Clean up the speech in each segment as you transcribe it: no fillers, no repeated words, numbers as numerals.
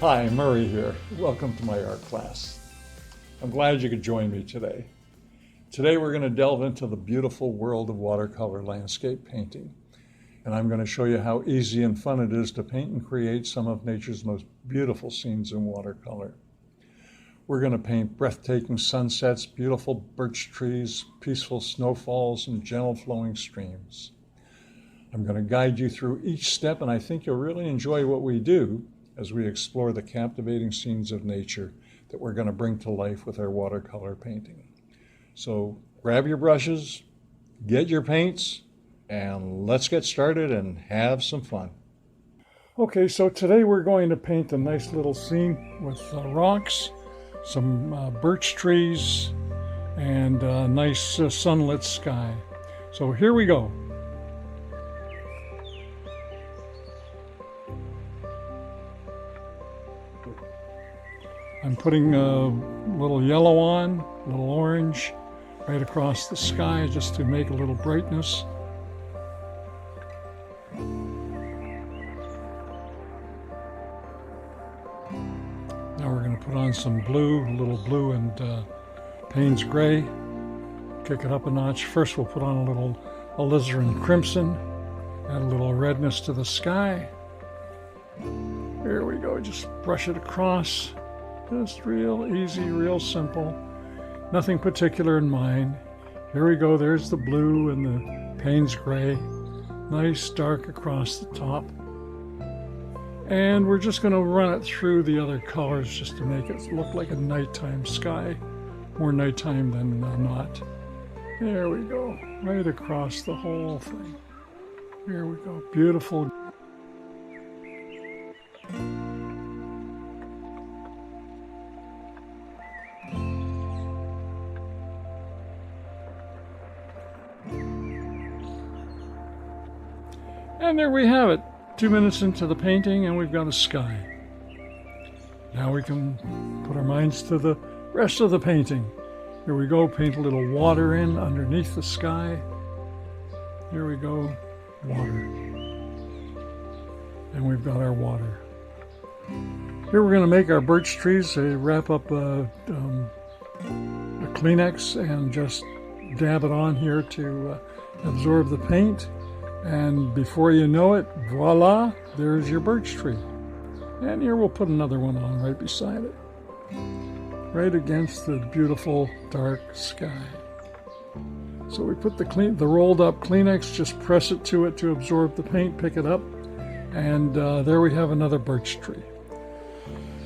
Hi, Murray here. Welcome to my art class. I'm glad you could join me today. Today we're going to delve into the beautiful world of watercolor landscape painting. And I'm going to show you how easy and fun it is to paint and create some of nature's most beautiful scenes in watercolor. We're going to paint breathtaking sunsets, beautiful birch trees, peaceful snowfalls, and gentle flowing streams. I'm going to guide you through each step, and I think you'll really enjoy what we do as we explore the captivating scenes of nature that we're going to bring to life with our watercolor painting. So grab your brushes, get your paints, and let's get started and have some fun. Okay, so today we're going to paint a nice little scene with rocks, some birch trees, and a nice sunlit sky. So here we go. I'm putting a little yellow on, a little orange, right across the sky just to make a little brightness. Now we're going to put on some blue, a little blue and Payne's gray. Kick it up a notch. First we'll put on a little alizarin crimson, add a little redness to the sky. There we go, just brush it across. Just real easy, real simple. Nothing particular in mind. Here we go, there's the blue and the Payne's gray. Nice dark across the top. And we're just going to run it through the other colors just to make it look like a nighttime sky. More nighttime than not. There we go, right across the whole thing. Here we go, beautiful. And there we have it. 2 minutes into the painting and we've got a sky. Now we can put our minds to the rest of the painting. Here we go, paint a little water in underneath the sky. Here we go, water. And we've got our water. Here we're going to make our birch trees. Wrap up a Kleenex and just dab it on here to absorb the paint. And before you know it, voila, there's your birch tree. And here we'll put another one on right beside it. Right against the beautiful dark sky. So we put the rolled up Kleenex, just press it to absorb the paint, pick it up, and there we have another birch tree.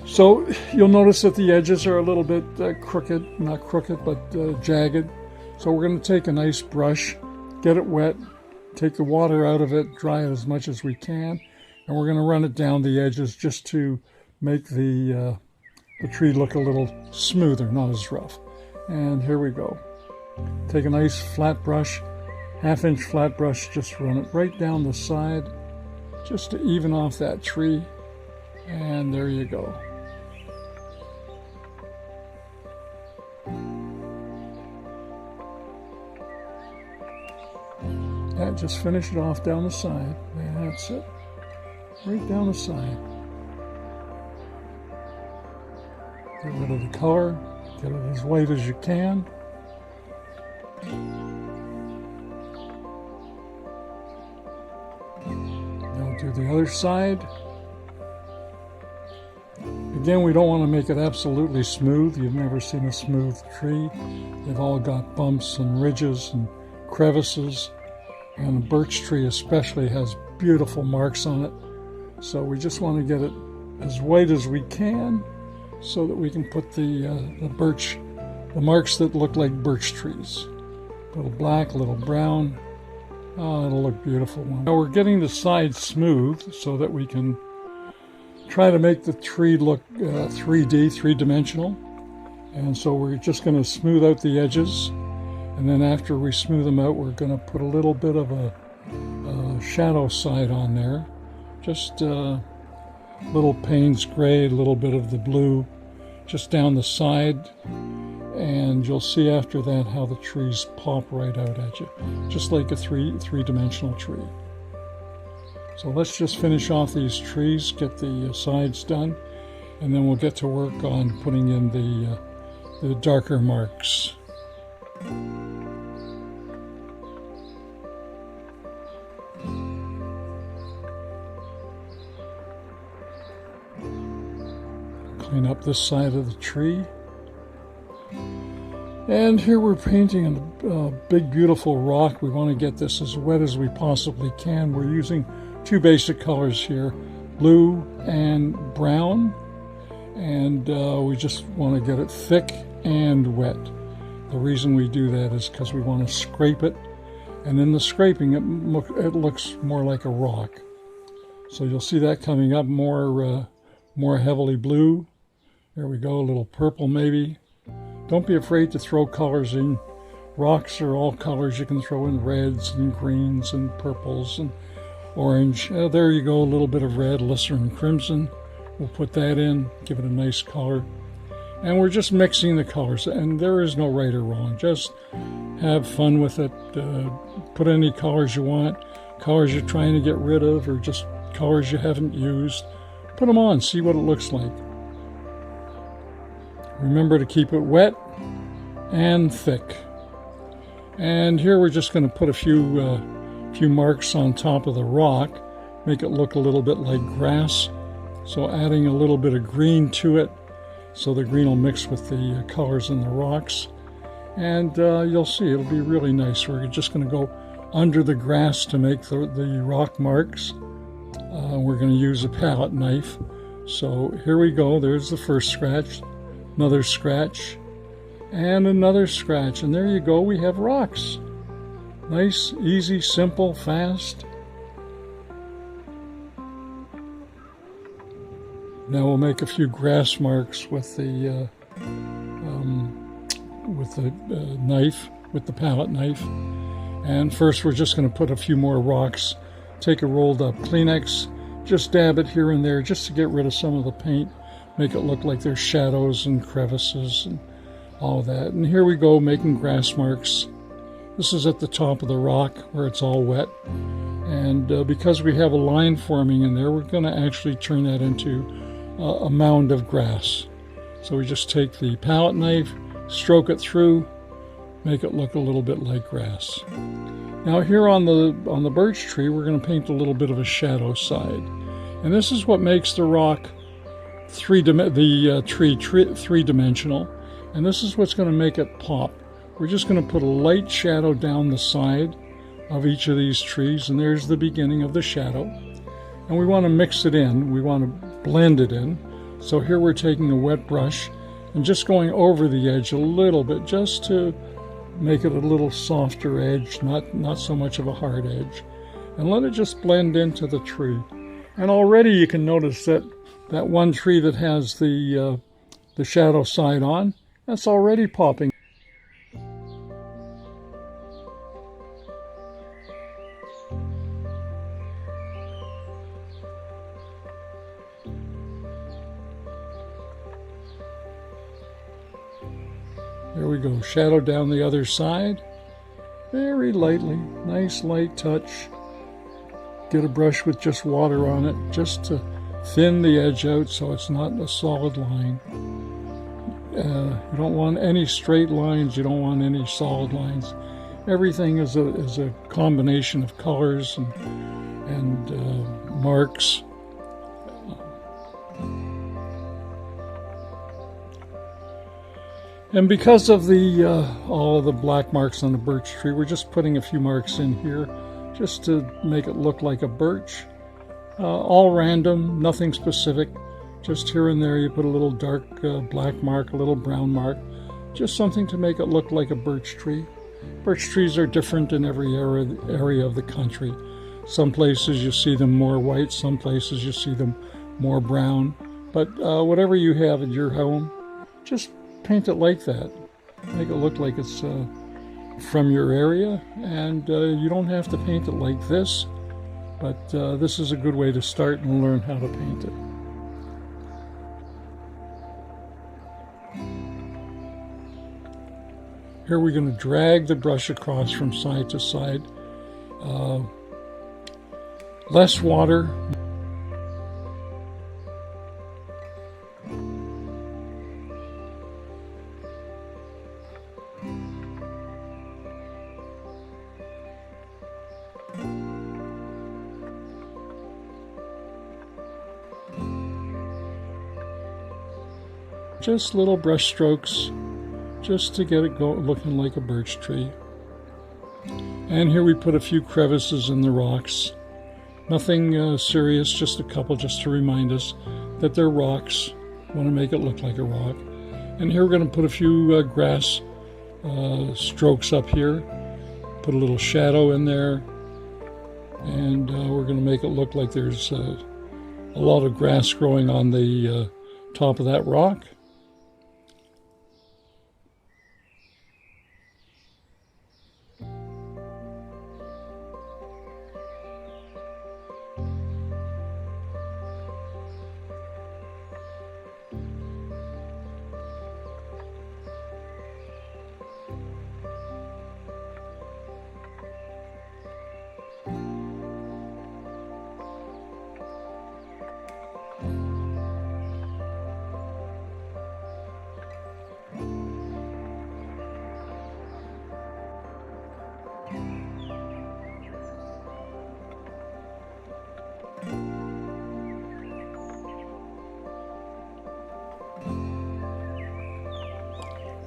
So you'll notice that the edges are a little bit crooked, not crooked, but jagged. So we're going to take a nice brush, get it wet, take the water out of it, dry it as much as we can, and we're going to run it down the edges just to make the tree look a little smoother, not as rough. And here we go. Take a nice flat brush, 1/2-inch flat brush, just run it right down the side, just to even off that tree, and there you go. And just finish it off down the side. That's it. Right down the side. Get rid of the color. Get it as white as you can. Now do the other side. Again, we don't want to make it absolutely smooth. You've never seen a smooth tree. They've all got bumps and ridges and crevices. And the birch tree especially has beautiful marks on it. So we just want to get it as white as we can so that we can put the marks that look like birch trees. A little black, a little brown. Oh, it'll look beautiful. Now we're getting the sides smooth so that we can try to make the tree look 3D, three-dimensional. And so we're just going to smooth out the edges. And then after we smooth them out, we're going to put a little bit of a shadow side on there. Just a little Payne's gray, a little bit of the blue, just down the side. And you'll see after that how the trees pop right out at you, just like a three-dimensional tree. So let's just finish off these trees, get the sides done. and then we'll get to work on putting in the darker marks. Clean up this side of the tree. And here we're painting a big beautiful rock. We want to get this as wet as we possibly can. We're using two basic colors here, blue and brown. And we just want to get it thick and wet. The reason we do that is because we want to scrape it. And in the scraping, it looks more like a rock. So you'll see that coming up more heavily blue. There we go, a little purple maybe. Don't be afraid to throw colors in. Rocks are all colors. You can throw in reds and greens and purples and orange. There you go, a little bit of red, lesser and crimson. We'll put that in, give it a nice color. And we're just mixing the colors, and there is no right or wrong. Just have fun with it. Put any colors you want, colors you're trying to get rid of, or just colors you haven't used. Put them on, see what it looks like. Remember to keep it wet and thick. And here we're just going to put a few marks on top of the rock, make it look a little bit like grass. So adding a little bit of green to it, so the green will mix with the colors in the rocks. And you'll see it'll be really nice. We're just going to go under the grass to make the rock marks. We're going to use a palette knife. So here we go. There's the first scratch. Another scratch, and another scratch, and there you go, we have rocks. Nice, easy, simple, fast. Now we'll make a few grass marks with the knife, with the palette knife. And first we're just going to put a few more rocks. Take a rolled up Kleenex, just dab it here and there just to get rid of some of the paint. Make it look like there's shadows and crevices and all that. And here we go, making grass marks. This is at the top of the rock where it's all wet. And because we have a line forming in there, we're going to actually turn that into a mound of grass. So we just take the palette knife, stroke it through, make it look a little bit like grass. Now here on the birch tree, we're going to paint a little bit of a shadow side. And this is what makes the rock three-dimensional, and this is what's going to make it pop. We're just going to put a light shadow down the side of each of these trees, and there's the beginning of the shadow. And we want to mix it in. We want to blend it in. So here we're taking a wet brush and just going over the edge a little bit, just to make it a little softer edge, not so much of a hard edge, and let it just blend into the tree. And already you can notice that one tree that has the shadow side on, that's already popping. There we go, shadow down the other side, very lightly, nice light touch. Get a brush with just water on it, just to thin the edge out so it's not a solid line. You don't want any straight lines, you don't want any solid lines. Everything is a combination of colors and marks. And because of all of the black marks on the birch tree, we're just putting a few marks in here just to make it look like a birch. All random, nothing specific. Just here and there you put a little dark black mark, a little brown mark. Just something to make it look like a birch tree. Birch trees are different in every area of the country. Some places you see them more white, some places you see them more brown. But whatever you have in your home, just paint it like that. Make it look like it's from your area, and you don't have to paint it like this, but this is a good way to start and learn how to paint it. Here we're going to drag the brush across from side to side. Less water. Just little brush strokes, just to get it looking like a birch tree. And here we put a few crevices in the rocks. Nothing serious, just a couple, just to remind us that they're rocks. Want to make it look like a rock. And here we're going to put a few grass strokes up here. Put a little shadow in there. And we're going to make it look like there's a lot of grass growing on the top of that rock.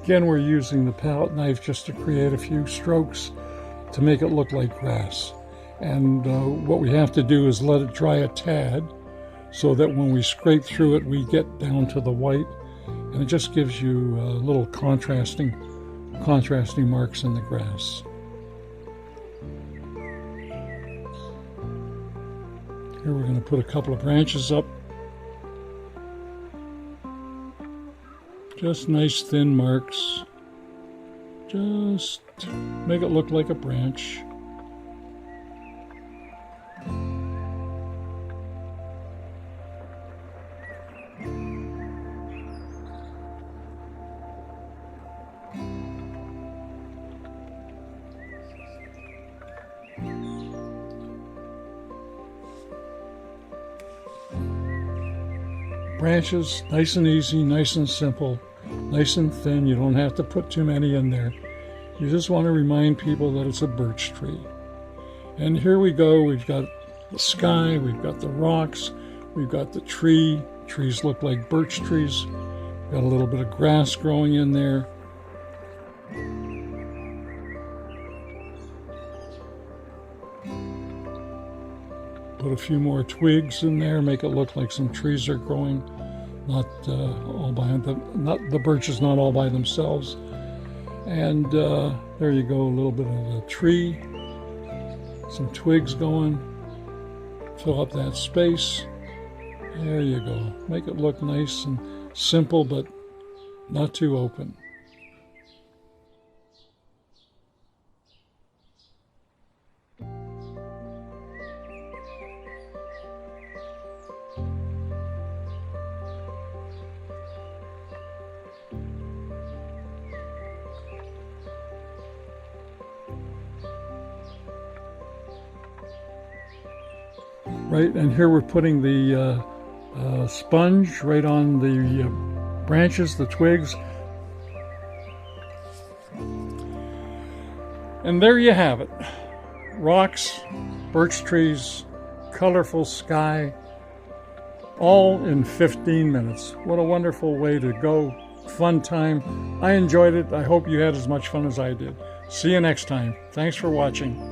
Again, we're using the palette knife just to create a few strokes to make it look like grass. And what we have to do is let it dry a tad so that when we scrape through it, we get down to the white. And it just gives you little contrasting marks in the grass. Here we're going to put a couple of branches up. Just nice thin marks. Just make it look like a branch. Branches, nice and easy, nice and simple, nice and thin. You don't have to put too many in there. You just want to remind people that it's a birch tree. And here we go. We've got the sky, we've got the rocks, we've got the tree. Trees look like birch trees. Got a little bit of grass growing in there. Put a few more twigs in there, make it look like some trees are growing. Not all by them. Not the birch is not all by themselves. And there you go, a little bit of a tree, some twigs going. Fill up that space. There you go. Make it look nice and simple, but not too open. Right, and here we're putting the sponge right on the branches, the twigs. And there you have it. Rocks, birch trees, colorful sky, all in 15 minutes. What a wonderful way to go. Fun time. I enjoyed it. I hope you had as much fun as I did. See you next time. Thanks for watching.